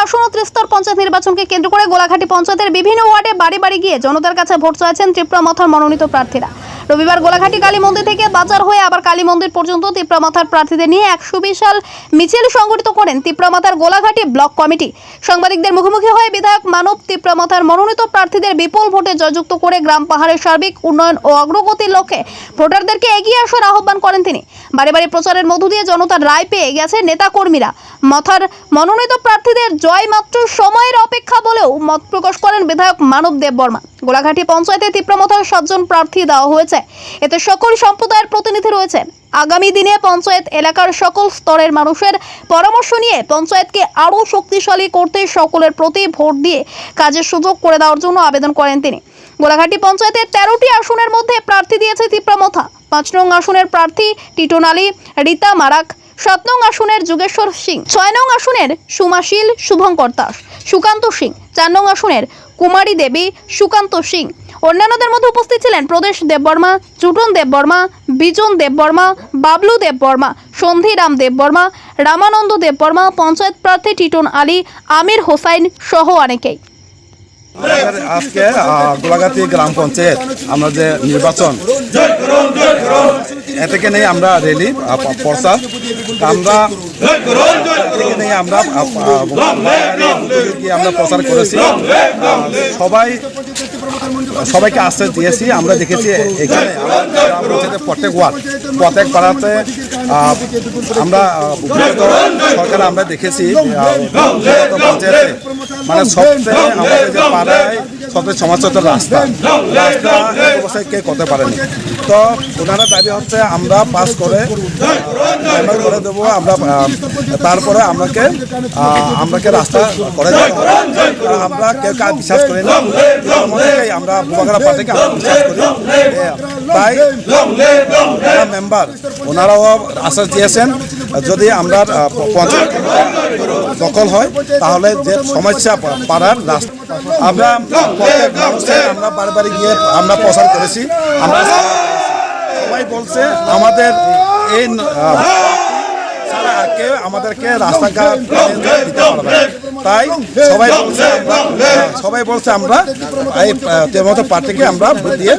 আসন্ন ত্রিস্তর পঞ্চায়েত নির্বাচনকে কেন্দ্র করে গোলাঘাটি পঞ্চায়েতের বিভিন্ন ওয়ার্ডে বাড়ি বাড়ি গিয়ে জনতার কাছে ভোট চাইছেন ত্রিপুরামাথার মনোনীত প্রার্থীরা। রবিবার গোলাঘাটি কালী মন্দির থেকে বাজার হয়ে আবার কালী মন্দির পর্যন্ত ত্রিপুরামাথার প্রার্থীদের নিয়ে এক সুবিশাল মিছিল সংগঠিত করেন ত্রিপুরামাথার গোলাঘাটি ব্লক কমিটি। সাংবাদিকদের মুখোমুখি হয়ে বিধায়ক মানব ত্রিপুরামাথার মনোনীত প্রার্থীদের বিপুল ভোটে জয়যুক্ত করে গ্রাম পাহাড়ের সার্বিক উন্নয়ন ও অগ্রগতির লক্ষ্যে ভোটারদেরকে এগিয়ে আসার আহ্বান করেন তিনি। বাড়ি বাড়ি প্রচারের মধ্য দিয়ে জনতার রায় পেয়ে গেছে নেতা কর্মীরা। মাথার মনোনীত প্রার্থীদের জয় মাত্র সময়ের অপেক্ষা বলেও মত প্রকাশ করেন বিধায়ক মানব দেববর্মা। গোলাঘাটি পঞ্চায়েতে ত্রিপুরামাথার 7 জন প্রার্থী দেওয়া হয়েছে। এতে সকল সম্প্রদায়ের প্রতিনিধি রয়েছেন। আগামী দিনে পঞ্চায়েত এলাকার সকল স্তরের মানুষের পরামর্শ নিয়ে পঞ্চায়েতকে আরও শক্তিশালী করতে সকলের প্রতি ভোট দিয়ে কাজের সুযোগ করে দেওয়ার জন্য আবেদন করেন তিনি। গোলাঘাটি পঞ্চায়েতের 13টি আসনের মধ্যে প্রার্থী দিয়েছে ত্রিপুরামাথা। 5 নং আসনের প্রার্থী টিটন আলী, রীতা মারাক, 7 নং আসনের যোগেশ্বর সিং, 6 নং আসনের সুমাশীল শুভঙ্কর দাস, সুকান্ত সিং, 4 নং আসনের কুমারী দেবী, সুকান্ত সিং। অন্যান্যদের মধ্যে উপস্থিত ছিলেন প্রদেশ দেববর্মা, চুটন দেববর্মা, বিজন দেববর্মা, বাবলু দেববর্মা, সন্ধিরাম দেববর্মা, রামানন্দ দেববর্মা, পঞ্চায়েত প্রার্থী টিটন আলী, আমির হোসাইন সহ অনেকেই। আজকে গোলাঘাটি গ্রাম পঞ্চায়েত আমরা যে নির্বাচন এ থেকে নেই আমরা র্যালি প্রচার আমরা নিয়ে আমরা প্রচার করেছি। সবাইকে আশ্বাস দিয়েছি। আমরা দেখেছি এখানে প্রত্যেক ওয়ার্ড প্রত্যেক পাড়াতে আমরা সরকার আমরা দেখেছি পঞ্চায়েতে মানে সবচেয়ে আমাদের যে পাড়ায় সবচেয়ে সমাজগত রাস্তা অবস্থায় কে করতে পারেনি। তো ওনারা দাবি হচ্ছে আমরা পাস করে দেবো, আমরা তারপরে আমরাকে রাস্তা করে দেবো। আমরা কেউ কাজ বিশ্বাস করি না, আমরা বুবাগাড়া পার্টিকে আমরা বিশ্বাস করি। তাই মেম্বার ওনারাও আশ্বাস দিয়েছেন যদি আমরা পঞ্চায়েত দখল হয় তাহলে যে সমস্যা পাড়ার রাস্তা আমরা প্রত্যেক মানুষের আমরা বাড়ি বাড়ি গিয়ে আমরা প্রচার করেছি। আমরা সবাই বলছে আমাদের এই কেউ আমাদেরকে রাস্তাঘাট দিতে পারবে। তাই সবাই বলছে আমরা এই পার্টিকে আমরা ভোট দিয়ে